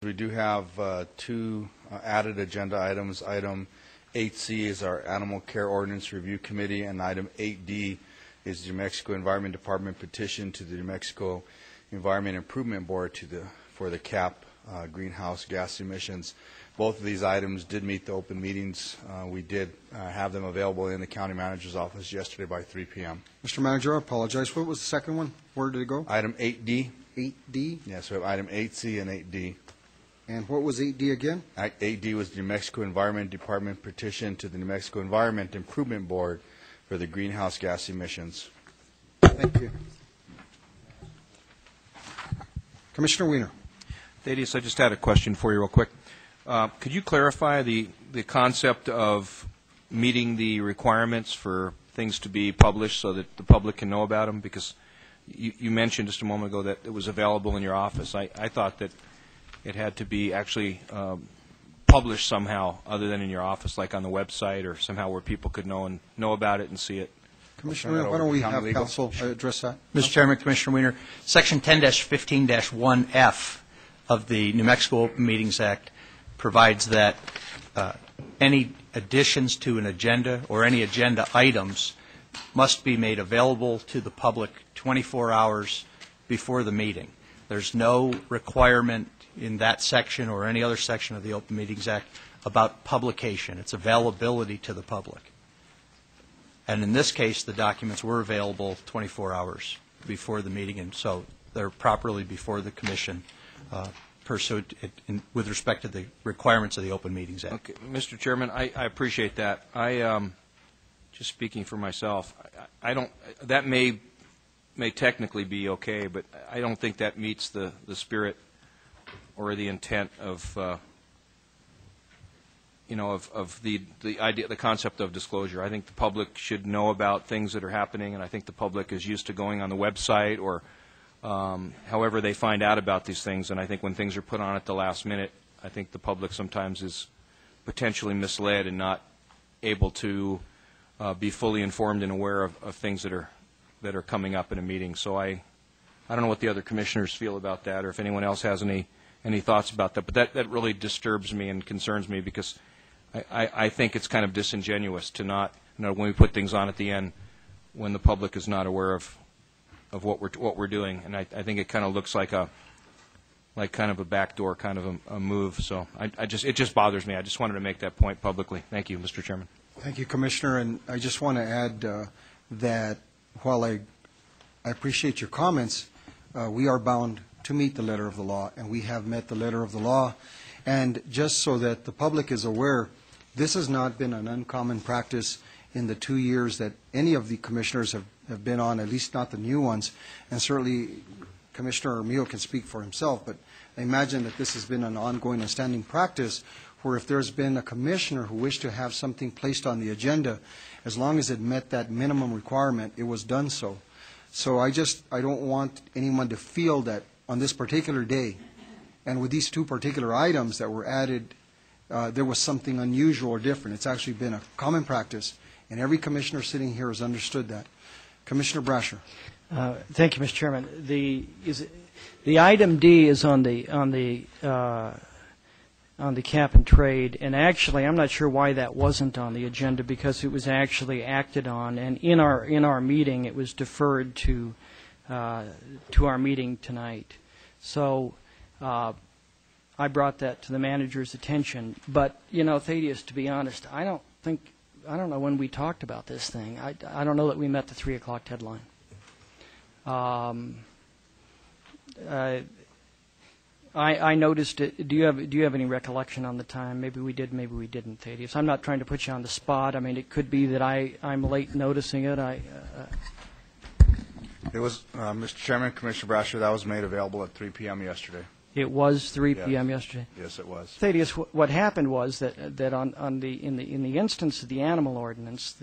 We do have two added agenda items. Item 8C is our Animal Care Ordinance Review Committee, and item 8D is the New Mexico Environment Department petition to the New Mexico Environment Improvement Board for the CAP greenhouse gas emissions. Both of these items did meet the open meetings. We did have them available in the county manager's office yesterday by 3 p.m. Mr. Manager, I apologize. What was the second one? Where did it go? Item 8D. 8D? Yes, we have item 8C and 8D. And what was 8D again? 8D was the New Mexico Environment Department petition to the New Mexico Environment Improvement Board for the greenhouse gas emissions. Thank you. Commissioner Wiener. Thaddeus, I just had a question for you real quick. Could you clarify the concept of meeting the requirements for things to be published so that the public can know about them? Because you mentioned just a moment ago that it was available in your office. I thought that it had to be actually published somehow other than in your office, like on the website or somehow where people could know about it and see it. Commissioner, why don't we have counsel address that? Mr. Chairman, Commissioner Wiener, Section 10-15-1F of the New Mexico Open Meetings Act provides that any additions to an agenda or any agenda items must be made available to the public 24 hours before the meeting. There's no requirement in that section or any other section of the Open Meetings Act about publication. It's availability to the public. And in this case, the documents were available 24 hours before the meeting, and so they're properly before the Commission with respect to the requirements of the Open Meetings Act. Okay. Mr. Chairman, I appreciate that. Just speaking for myself, I don't. That may technically be okay, but I don't think that meets the spirit or the intent of the idea, the concept of disclosure. I think the public should know about things that are happening, and I think the public is used to going on the website or however they find out about these things. And I think when things are put on at the last minute, I think the public sometimes is potentially misled and not able to be fully informed and aware of things that are coming up in a meeting. So I don't know what the other commissioners feel about that, or if anyone else has any thoughts about that. But that really disturbs me and concerns me, because I think it's kind of disingenuous to not, when we put things on at the end, when the public is not aware of what we're doing. And I think it kind of looks like kind of a backdoor kind of a move. So it just bothers me. I just wanted to make that point publicly. Thank you, Mr. Chairman. Thank you, Commissioner. And I just want to add that while I appreciate your comments, we are bound to meet the letter of the law, and we have met the letter of the law. And just so that the public is aware, this has not been an uncommon practice in the 2 years that any of the commissioners have been on, at least not the new ones. And certainly Commissioner Armijo can speak for himself, but I imagine that this has been an ongoing and standing practice where if there's been a commissioner who wished to have something placed on the agenda, as long as it met that minimum requirement, it was done so. So I don't want anyone to feel that on this particular day, and with these two particular items that were added, there was something unusual or different. It's actually been a common practice, and every commissioner sitting here has understood that. Commissioner Brasher. Thank you, Mr. Chairman. The item D is on the cap and trade, and actually I'm not sure why that wasn't on the agenda, because it was actually acted on, and in our meeting it was deferred to our meeting tonight. So I brought that to the manager's attention. But Thaddeus, to be honest, I don't know when we talked about this thing. I don't know that we met the 3 o'clock deadline. I noticed it. Do you have any recollection on the time? Maybe we did, maybe we didn't, Thaddeus. I'm not trying to put you on the spot. I mean, it could be that I'm late noticing it. It was, Mr. Chairman, Commissioner Brasher, that was made available at 3 p.m. yesterday. It was 3 p.m. yesterday? Yes, it was. Thaddeus, what happened was that in the instance of the animal ordinance,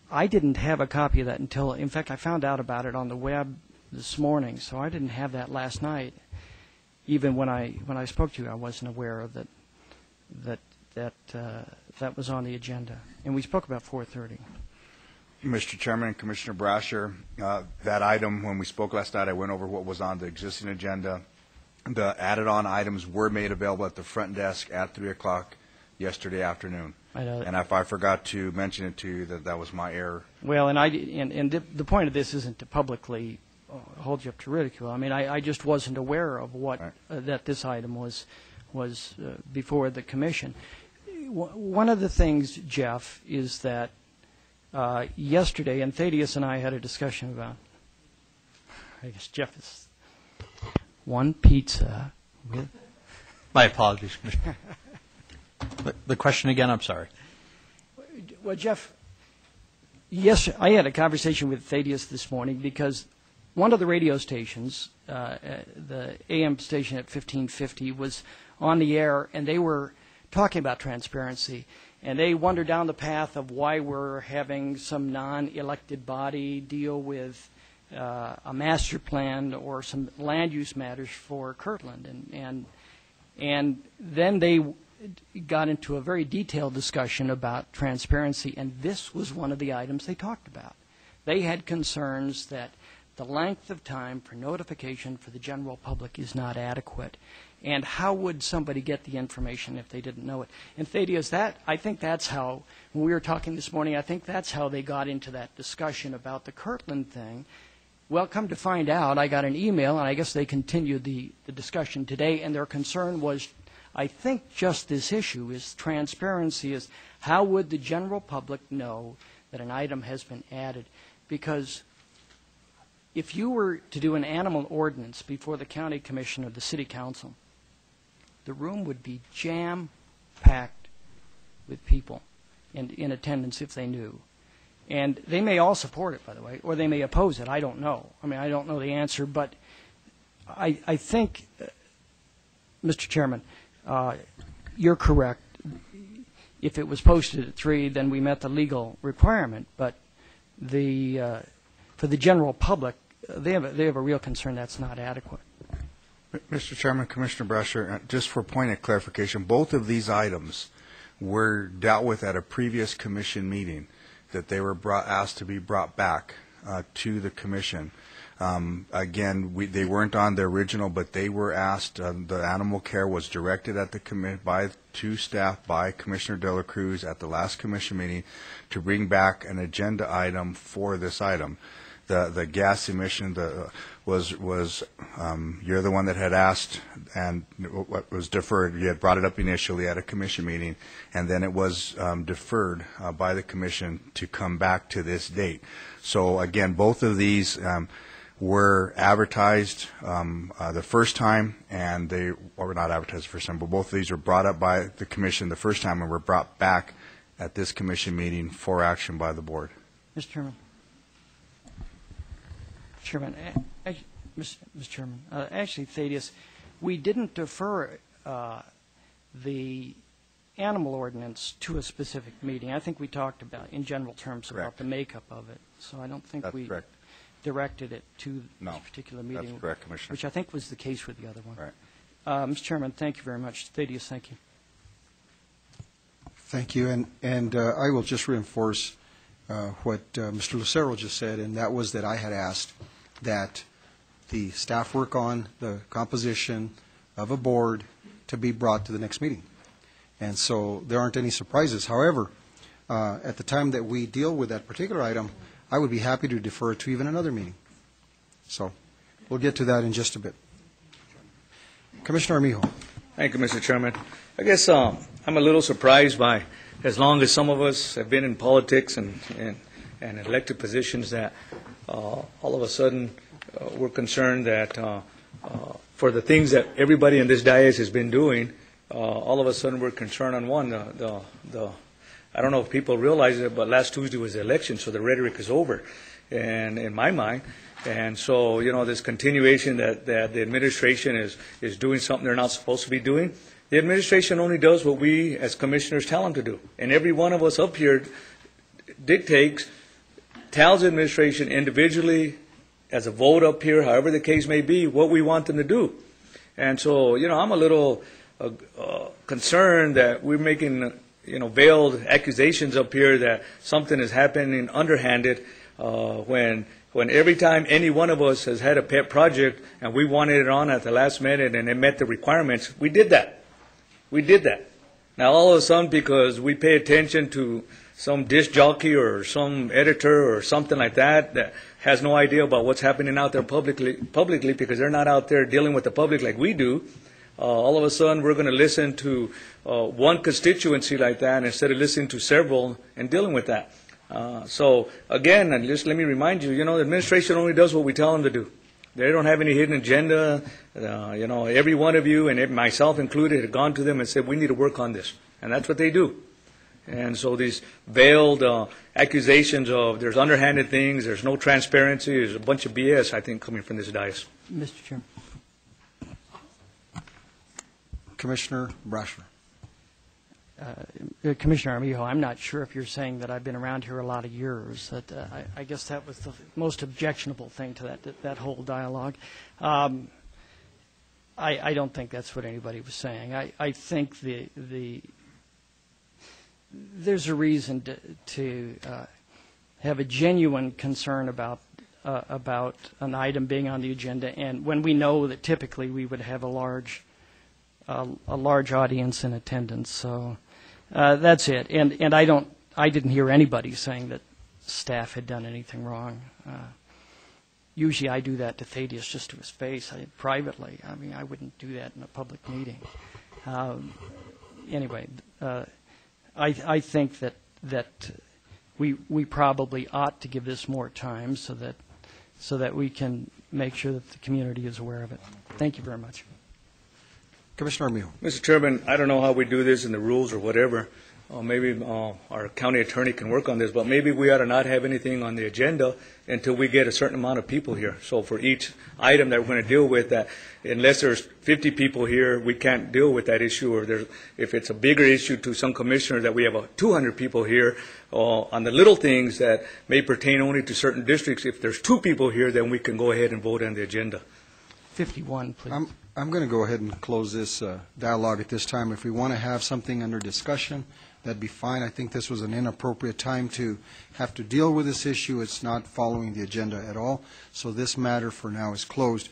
I didn't have a copy of that until, in fact, I found out about it on the web this morning, so I didn't have that last night. Even when I spoke to you, I wasn't aware of that was on the agenda, and we spoke about 4:30. Mr. Chairman and Commissioner Brasher, that item, when we spoke last night, I went over what was on the existing agenda. The added-on items were made available at the front desk at 3 o'clock yesterday afternoon. I know that. And if I forgot to mention it to you, that was my error. Well, and the point of this isn't to publicly hold you up to ridicule. I mean, I just wasn't aware of what that this item was before the commission. One of the things, Jeff, is that yesterday, and Thaddeus and I had a discussion about, I guess Jeff is one pizza with... My apologies, Commissioner. The question again, I'm sorry. Well, Jeff, yes, I had a conversation with Thaddeus this morning because one of the radio stations, the AM station at 1550, was on the air, and they were talking about transparency. And they wandered down the path of why we're having some non-elected body deal with a master plan or some land use matters for Kirtland. And then they got into a very detailed discussion about transparency, and this was one of the items they talked about. They had concerns that the length of time for notification for the general public is not adequate. And how would somebody get the information if they didn't know it? And Thaddeus, I think that's how, when we were talking this morning, I think that's how they got into that discussion about the Kirtland thing. Well, come to find out, I got an email, and I guess they continued the discussion today, and their concern was, I think, just this issue is transparency, is how would the general public know that an item has been added? Because if you were to do an animal ordinance before the county commission or the city council, the room would be jam-packed with people in attendance if they knew. And they may all support it, by the way, or they may oppose it. I don't know. I mean, I don't know the answer, but I think, Mr. Chairman, you're correct. If it was posted at 3, then we met the legal requirement. But for the general public, they have a real concern that's not adequate. Mr. Chairman, Commissioner Brasher, just for point of clarification, both of these items were dealt with at a previous commission meeting, that they were asked to be brought back to the commission. Again, they weren't on the original, but they were asked. The animal care was directed at the to staff by Commissioner De La Cruz at the last commission meeting to bring back an agenda item for this item. The gas emission was you're the one that had asked, and what was deferred. You had brought it up initially at a commission meeting, and then it was deferred by the commission to come back to this date. So again, both of these were advertised the first time, and they were not advertised the first time, but both of these were brought up by the commission the first time and were brought back at this commission meeting for action by the board. Mr. Chairman. Mr. Chairman, actually, Thaddeus, we didn't defer the animal ordinance to a specific meeting. I think we talked about, in general terms, Correct. about the makeup of it. So I don't think That's we correct. directed it to No, this particular meeting. That's correct, Commissioner. Which I think was the case with the other one. Right. Mr. Chairman, thank you very much. Thaddeus, thank you. Thank you, and I will just reinforce what Mr. Lucero just said, and that was that I had asked that the staff work on the composition of a board to be brought to the next meeting. And so there aren't any surprises. However, at the time that we deal with that particular item, I would be happy to defer it to even another meeting. So we'll get to that in just a bit. Commissioner Armijo. Thank you, Mr. Chairman. I guess I'm a little surprised by, as long as some of us have been in politics and elected positions, that all of a sudden we're concerned that for the things that everybody in this dais has been doing, all of a sudden we're concerned on one. I don't know if people realize it, but last Tuesday was the election, so the rhetoric is over, and in my mind. And so, this continuation that the administration is doing something they're not supposed to be doing. The administration only does what we as commissioners tell them to do. And every one of us up here tells the administration individually, as a vote up here, however the case may be, what we want them to do. And so, I'm a little concerned that we're making, veiled accusations up here that something is happening underhanded, when every time any one of us has had a pet project and we wanted it on at the last minute and it met the requirements, we did that. We did that. Now, all of a sudden, because we pay attention to some disc jockey or some editor or something like that that has no idea about what's happening out there publicly because they're not out there dealing with the public like we do, all of a sudden we're going to listen to one constituency like that instead of listening to several and dealing with that. So, again, and just let me remind you, the administration only does what we tell them to do. They don't have any hidden agenda. Every one of you, and myself included, have gone to them and said, we need to work on this. And that's what they do. And so these veiled accusations of there's underhanded things, there's no transparency, is a bunch of BS, I think, coming from this dais. Mr. Chairman. Commissioner Brasher. Commissioner Armijo, I'm not sure if you're saying that I've been around here a lot of years. That I guess that was the most objectionable thing to that whole dialogue. I don't think that's what anybody was saying. I think there's a reason to have a genuine concern about an item being on the agenda, and when we know that typically we would have a large audience in attendance. So that's it. And I didn't hear anybody saying that staff had done anything wrong. Usually I do that to Thaddeus just to his face, privately. I mean, I wouldn't do that in a public meeting. Anyway, I think that we probably ought to give this more time so that we can make sure that the community is aware of it. Thank you very much. Commissioner Armijo. Mr. Chairman, I don't know how we do this in the rules or whatever. Maybe our county attorney can work on this, but maybe we ought to not have anything on the agenda until we get a certain amount of people here. So for each item that we're going to deal with, that unless there's 50 people here, we can't deal with that issue. Or if it's a bigger issue to some commissioner, that we have 200 people here on the little things that may pertain only to certain districts. If there's 2 people here, then we can go ahead and vote on the agenda. 51, please. I'm going to go ahead and close this dialogue at this time. If we want to have something under discussion, that'd be fine. I think this was an inappropriate time to have to deal with this issue. It's not following the agenda at all. So this matter for now is closed.